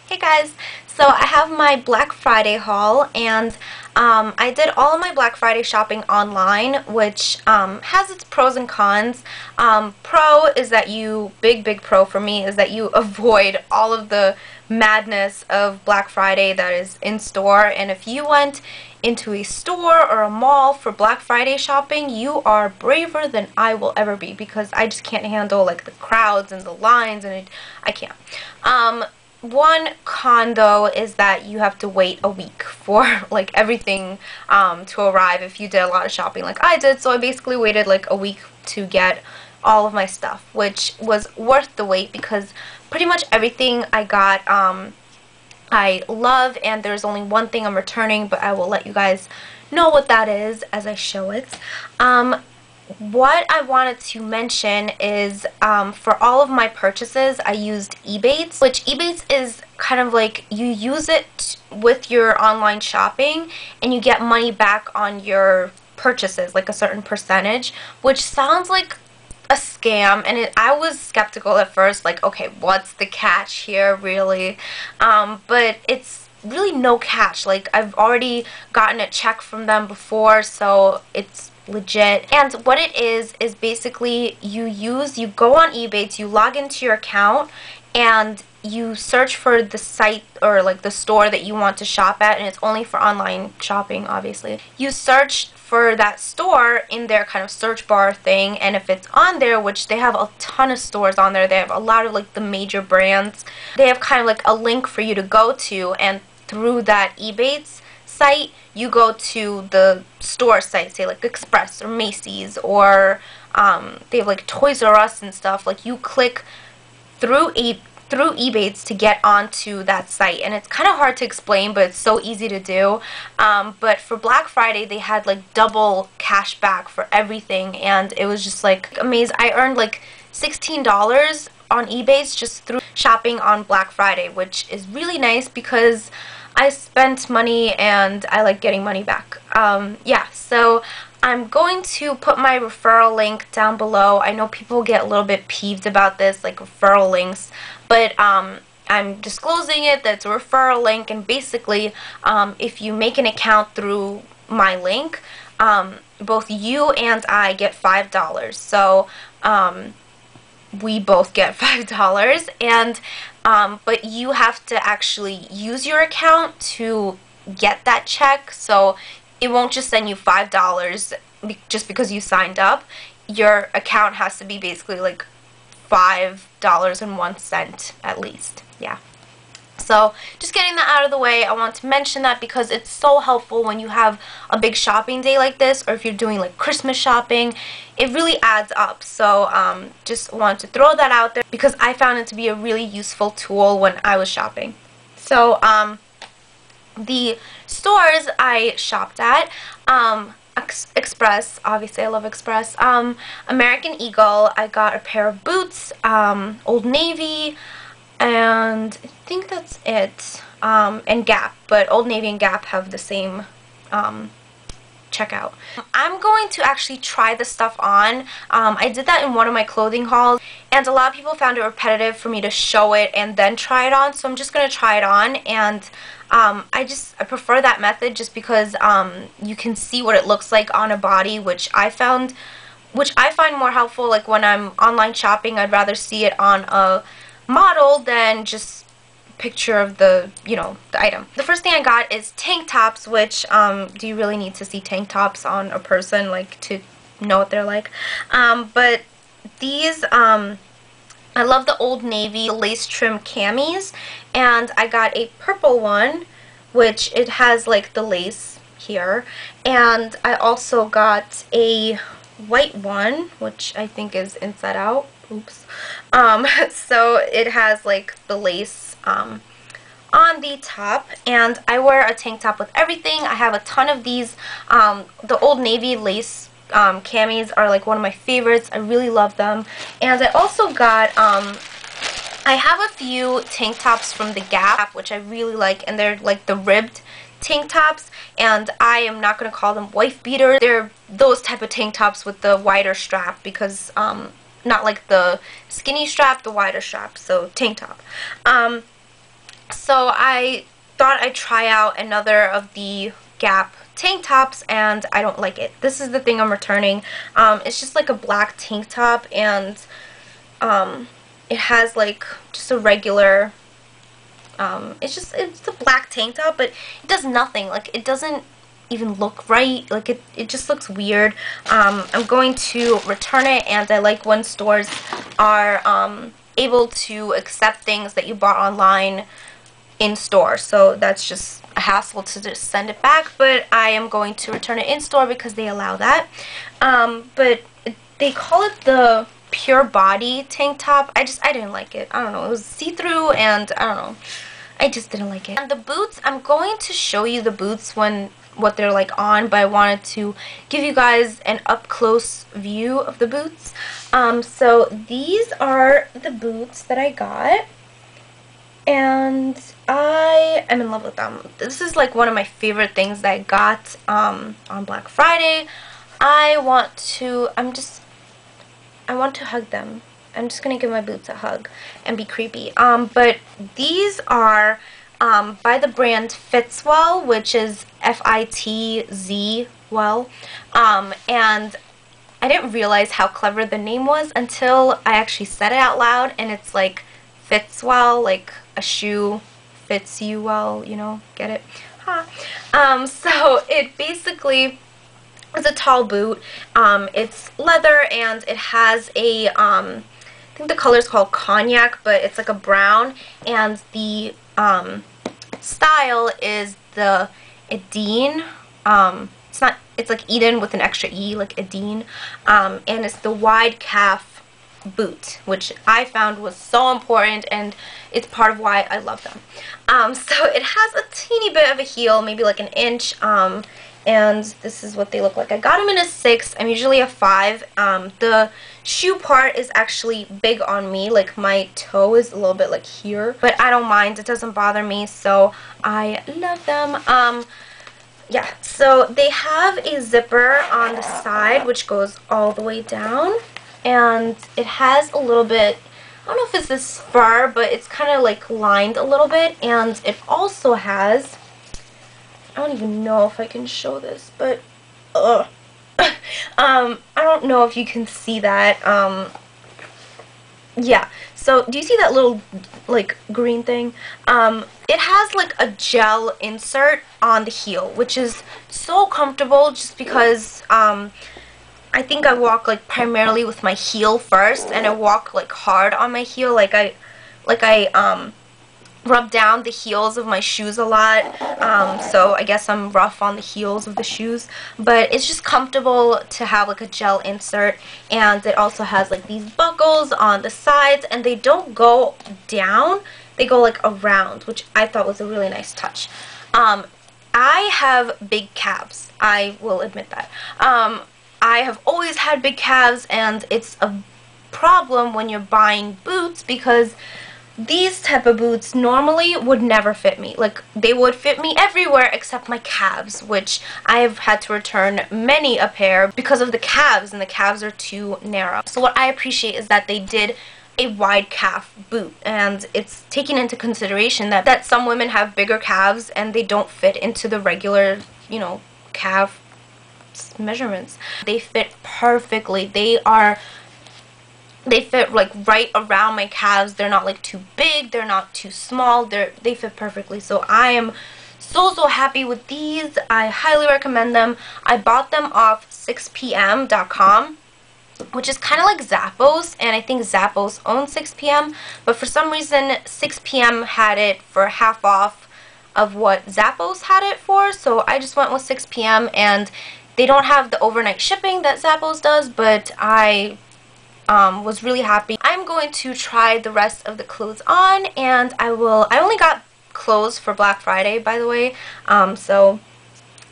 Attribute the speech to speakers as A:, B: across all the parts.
A: Hey guys, so I have my Black Friday haul, and I did all of my Black Friday shopping online, which has its pros and cons. Pro is that big pro for me is that you avoid all of the madness of Black Friday that is in store, and if you went into a store or a mall for Black Friday shopping, you are braver than I will ever be, because I just can't handle like the crowds and the lines, and I can't. One con though is that you have to wait a week for like everything to arrive if you did a lot of shopping like I did. So I basically waited like a week to get all of my stuff, which was worth the wait because pretty much everything I got I love, and there's only one thing I'm returning, but I will let you guys know what that is as I show it. What I wanted to mention is for all of my purchases I used Ebates, which Ebates is kind of like you use it with your online shopping and you get money back on your purchases, like a certain percentage, which sounds like a scam, and I was skeptical at first, like, okay, what's the catch here really? But it's really no catch. Like, I've already gotten a check from them before, so it's legit. And what it is basically you go on Ebates, you log into your account, and you search for the site or like the store that you want to shop at, and it's only for online shopping, obviously. You search for that store in their kind of search bar thing, and if it's on there, which they have a ton of stores on there, they have a lot of like the major brands, they have kind of like a link for you to go to, and through that Ebates site you go to the store site, say like Express or Macy's, or they have like Toys R Us and stuff. Like, you click through Ebates to get onto that site, and it's kind of hard to explain, but it's so easy to do. But for Black Friday they had like double cash back for everything, and it was just like amazing. I earned like $16 on Ebates just through shopping on Black Friday, which is really nice because I spent money and I like getting money back. Yeah, so I'm going to put my referral link down below. I know people get a little bit peeved about this, like referral links, but I'm disclosing it that it's a referral link, and basically if you make an account through my link, both you and I get $5. So we both get $5, and but you have to actually use your account to get that check, so it won't just send you $5 just because you signed up. Your account has to be basically like $5.01 at least. Yeah. So just getting that out of the way, I want to mention that because it's so helpful when you have a big shopping day like this, or if you're doing like Christmas shopping, it really adds up. So just want to throw that out there because I found it to be a really useful tool when I was shopping. So the stores I shopped at, Express, obviously I love Express, American Eagle, I got a pair of boots, Old Navy, and I think that's it, and Gap, but Old Navy and Gap have the same checkout. I'm going to actually try this stuff on. I did that in one of my clothing hauls, and a lot of people found it repetitive for me to show it and then try it on, so I'm just going to try it on, and I prefer that method just because you can see what it looks like on a body, which I find more helpful. Like, when I'm online shopping, I'd rather see it on a model than just picture of the, you know, the item. The first thing I got is tank tops, which do you really need to see tank tops on a person like to know what they're like? But these I love the Old Navy lace trim camis, and I got a purple one, which it has like the lace here, and I also got a white one, which I think is inside out. Oops. So it has like the lace on the top, and I wear a tank top with everything. I have a ton of these. The Old Navy lace camis are like one of my favorites. I really love them. And I also got I have a few tank tops from the Gap, which I really like, and they're like the ribbed tank tops, and I am not going to call them wife beaters. They're those type of tank tops with the wider strap, because not like the skinny strap, the wider strap, so tank top. So I thought I'd try out another of the Gap tank tops, and I don't like it. This is the thing I'm returning. It's just like a black tank top, and it has like just a regular, it's a black tank top, but it does nothing. Like, it doesn't even look right. Like, it just looks weird. I'm going to return it, and I like when stores are able to accept things that you bought online in store. So that's just a hassle to just send it back, but I am going to return it in store because they allow that. But they call it the Pure Body tank top. I didn't like it. I don't know. It was see-through, and I don't know. I just didn't like it. And the boots, I'm going to show you the boots what they're like on, but I wanted to give you guys an up-close view of the boots. So these are the boots that I got, and I am in love with them. This is like one of my favorite things that I got on Black Friday. I want to hug them. I'm just gonna give my boots a hug and be creepy. But these are by the brand Fitzwell, which is F-I-T-Z-Well. And I didn't realize how clever the name was until I actually said it out loud, and it's like Fitzwell, like a shoe fits you well, you know, get it? Huh. So it basically is a tall boot. It's leather, and it has a, I think the color is called cognac, but it's like a brown, and the style is the Edine. It's like Eden with an extra E, like Edine, and it's the wide calf boot, which I found was so important, and it's part of why I love them. So it has a teeny bit of a heel, maybe like an inch, and this is what they look like. I got them in a 6. I'm usually a 5. The shoe part is actually big on me, like my toe is a little bit like here, but I don't mind. It doesn't bother me, so I love them. Yeah, so they have a zipper on the side which goes all the way down, and it has a little bit, I don't know if it's this fur, but it's kind of like lined a little bit, and it also has, I don't even know if I can show this, but I don't know if you can see that. Yeah, so do you see that little like green thing? It has like a gel insert on the heel, which is so comfortable just because I think I walk like primarily with my heel first, and I walk like hard on my heel, like I rub down the heels of my shoes a lot, so I guess I'm rough on the heels of the shoes, but it's just comfortable to have like a gel insert. And it also has like these buckles on the sides, and they don't go down, they go like around, which I thought was a really nice touch. I have big calves, I will admit that. I have always had big calves, and it's a problem when you're buying boots because these type of boots normally would never fit me. Like, they would fit me everywhere except my calves, which I have had to return many a pair because of the calves, and the calves are too narrow. So what I appreciate is that they did a wide calf boot, and it's taken into consideration that some women have bigger calves and they don't fit into the regular, you know, calf measurements. They fit perfectly. They fit like right around my calves. They're not like too big, they're not too small, they fit perfectly. So I am so happy with these. I highly recommend them. I bought them off 6pm.com, which is kind of like Zappos, and I think Zappos owns 6pm, but for some reason 6pm had it for half off of what Zappos had it for, so I just went with 6pm, and they don't have the overnight shipping that Zappos does, but I was really happy. I'm going to try the rest of the clothes on, and I only got clothes for Black Friday, by the way, so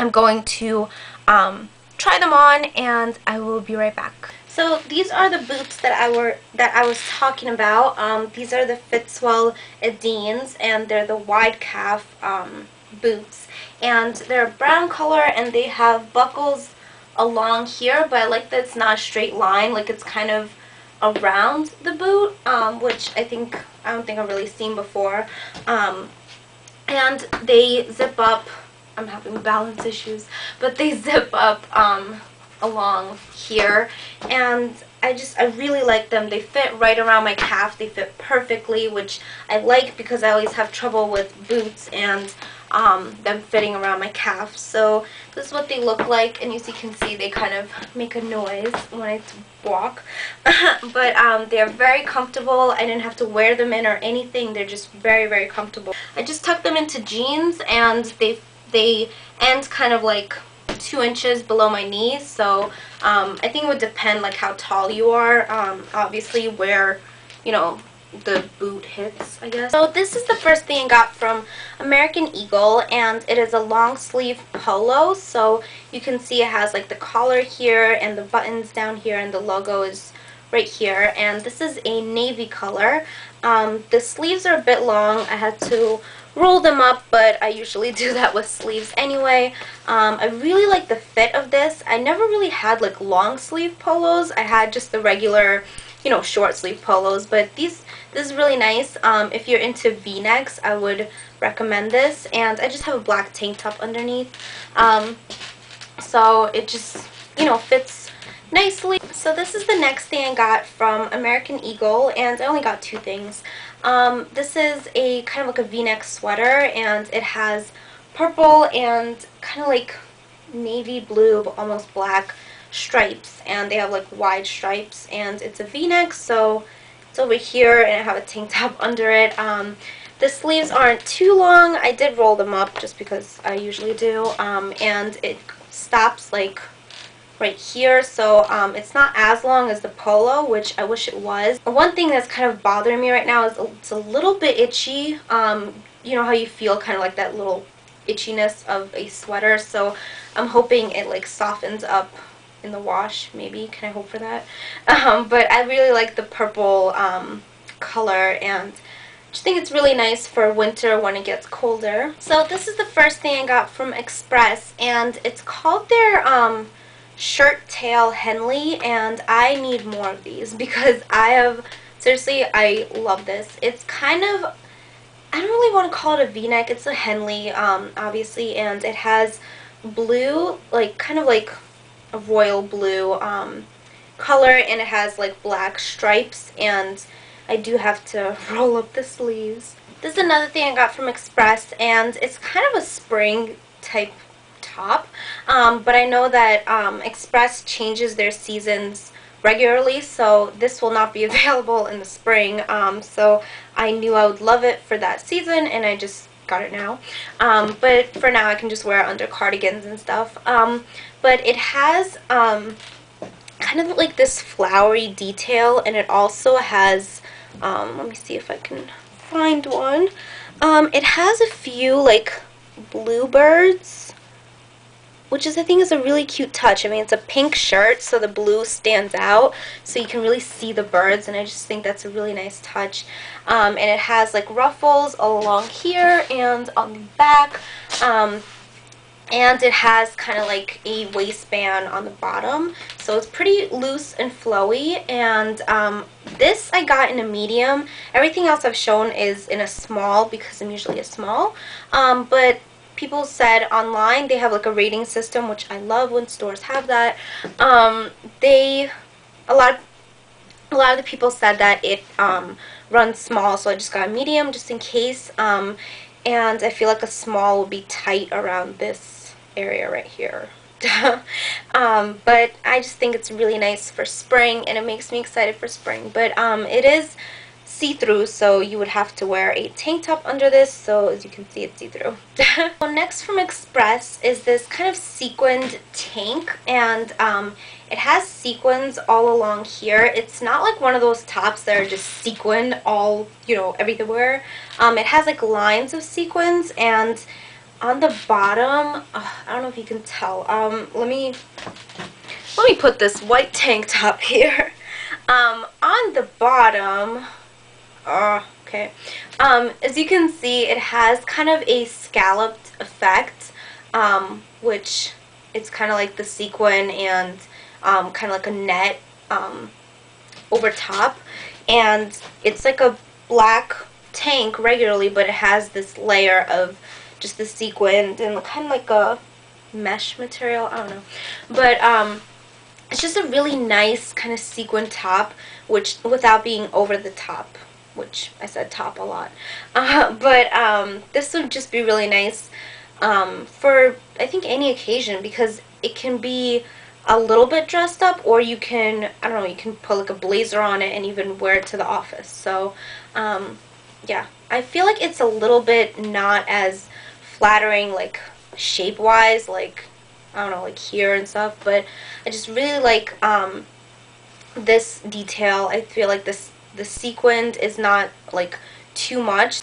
A: I'm going to try them on, and I will be right back. So these are the boots that I was talking about. These are the Fitzwell Edines, and they're the wide calf boots, and they're a brown color, and they have buckles along here, but I like that it's not a straight line, like it's kind of around the boot, which I don't think I've really seen before. and they zip up. I'm having balance issues, but they zip up along here, and I really like them. They fit right around my calf. They fit perfectly, which I like because I always have trouble with boots and them fitting around my calf. So this is what they look like, and as you can see, they kind of make a noise when I walk. But they're very comfortable. I didn't have to wear them in or anything. They're just very, very comfortable. I just tucked them into jeans, and they end kind of like 2 inches below my knees, so I think it would depend like how tall you are, obviously where, you know, the boot hits, I guess. So this is the first thing I got from American Eagle, and it is a long sleeve polo. So you can see it has like the collar here and the buttons down here, and the logo is right here, and this is a navy color. The sleeves are a bit long. I had to roll them up, but I usually do that with sleeves anyway. I really like the fit of this. I never really had like long sleeve polos. I had just the regular, you know, short sleeve polos, but this is really nice. If you're into v-necks, I would recommend this, and I just have a black tank top underneath, so it just, you know, fits nicely. So this is the next thing I got from American Eagle, and I only got 2 things. This is a kind of like a v-neck sweater, and it has purple and kind of like navy blue but almost black stripes, and they have like wide stripes, and it's a v-neck, so it's over here, and I have a tank top under it. The sleeves aren't too long. I did roll them up just because I usually do, and it stops like right here, so it's not as long as the polo, which I wish it was. One thing that's kind of bothering me right now is it's a little bit itchy. You know how you feel kind of like that little itchiness of a sweater, so I'm hoping it like softens up in the wash, maybe. Can I hope for that? But I really like the purple color, and I just think it's really nice for winter when it gets colder. So this is the first thing I got from Express, and it's called their shirt tail Henley, and I need more of these because seriously, I love this. It's kind of, I don't really want to call it a v-neck. It's a Henley, obviously, and it has blue, like kind of like a royal blue color, and it has like black stripes, and I do have to roll up the sleeves. This is another thing I got from Express, and it's kind of a spring type top, but I know that Express changes their seasons regularly, so this will not be available in the spring, so I knew I would love it for that season, and I just got it now. But for now I can just wear it under cardigans and stuff. But it has kind of like this flowery detail, and it also has, let me see if I can find one. It has a few like bluebirds, which is, I think, is a really cute touch. I mean, it's a pink shirt, so the blue stands out, so you can really see the birds, and I just think that's a really nice touch. And it has like ruffles all along here and on the back, and it has kind of like a waistband on the bottom, so it's pretty loose and flowy. And this I got in a medium. Everything else I've shown is in a small because I'm usually a small, but people said online they have like a rating system, which I love when stores have that. A lot of the people said that it runs small, so I just got a medium just in case. And I feel like a small would be tight around this area right here. But I just think it's really nice for spring, and it makes me excited for spring. But it is see-through, so you would have to wear a tank top under this, so as you can see, it's see-through. So next from Express is this kind of sequined tank, and it has sequins all along here. It's not like one of those tops that are just sequined all, you know, everywhere. It has like lines of sequins, and on the bottom, I don't know if you can tell. Let me put this white tank top here. On the bottom, okay. As you can see, it has kind of a scalloped effect, which it's kind of like the sequin and kind of like a net over top, and it's like a black tank regularly, but it has this layer of just the sequin and kind of like a mesh material. I don't know. But it's just a really nice kind of sequin top, which without being over the top, which I said top a lot. But this would just be really nice for, I think, any occasion, because it can be a little bit dressed up, or you can, I don't know, you can put like a blazer on it and even wear it to the office. So yeah, I feel like it's a little bit not as flattering, like shape-wise, like, I don't know, like here and stuff, but I just really like this detail. I feel like the sequin is not like too much.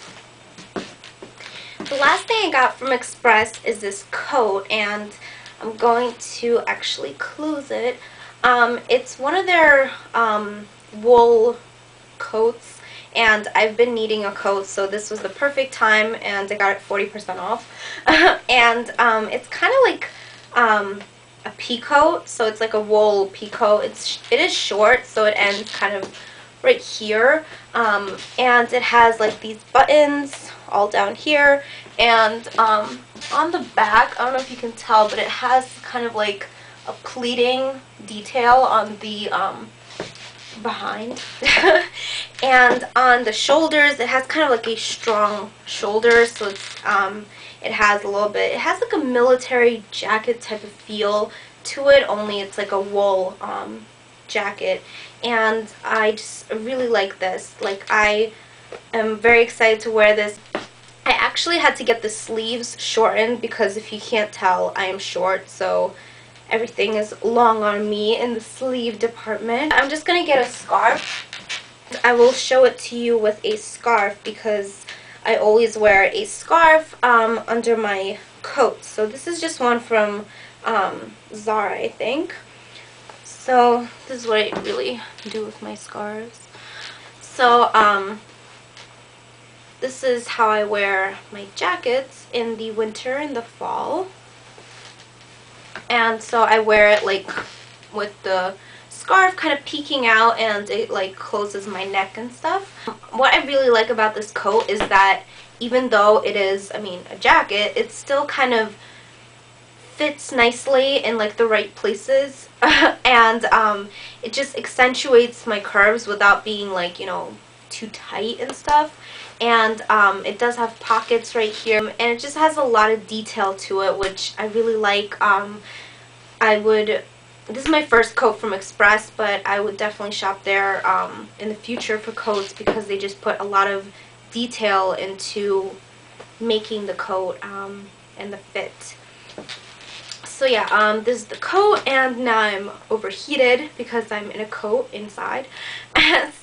A: The last thing I got from Express is this coat, and I'm going to actually close it. It's one of their wool coats, and I've been needing a coat, so this was the perfect time, and I got it 40% off. And it's kind of like a pea coat, so it's like a wool pea coat. It is short, so it ends kind of right here, and it has like these buttons all down here, and on the back, I don't know if you can tell, but it has kind of like a pleating detail on the behind. And on the shoulders, it has kind of like a strong shoulder, so it's it has a little bit, it has like a military jacket type of feel to it, only it's like a wool jacket. And I just really like this. Like, I am very excited to wear this. I actually had to get the sleeves shortened because, if you can't tell, I am short, so everything is long on me in the sleeve department. I'm just going to get a scarf. I will show it to you with a scarf because I always wear a scarf under my coat. So this is just one from Zara, I think. So this is what I really do with my scarves. So this is how I wear my jackets in the winter and the fall. And so I wear it like with the scarf kind of peeking out, and it like closes my neck and stuff. What I really like about this coat is that even though it is, I mean, a jacket, it still kind of fits nicely in like the right places. And it just accentuates my curves without being like, you know, too tight and stuff. And it does have pockets right here, and it just has a lot of detail to it, which I really like. This is my first coat from Express, but I would definitely shop there in the future for coats, because they just put a lot of detail into making the coat and the fit. So yeah, this is the coat, and now I'm overheated because I'm in a coat inside.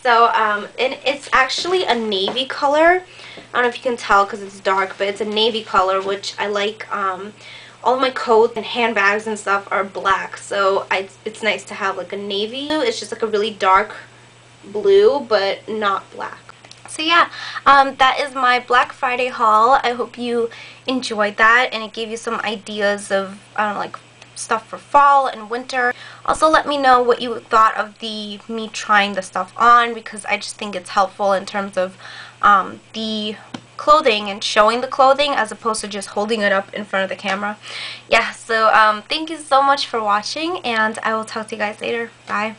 A: So, and it's actually a navy color. I don't know if you can tell because it's dark, but it's a navy color, which I like. All my coats and handbags and stuff are black, so it's nice to have like a navy. It's just like a really dark blue, but not black. So yeah, that is my Black Friday haul. I hope you enjoyed that, and it gave you some ideas of, I don't know, like stuff for fall and winter. Also, let me know what you thought of me trying the stuff on, because I just think it's helpful in terms of the clothing and showing the clothing as opposed to just holding it up in front of the camera. Yeah, so thank you so much for watching, and I will talk to you guys later. Bye.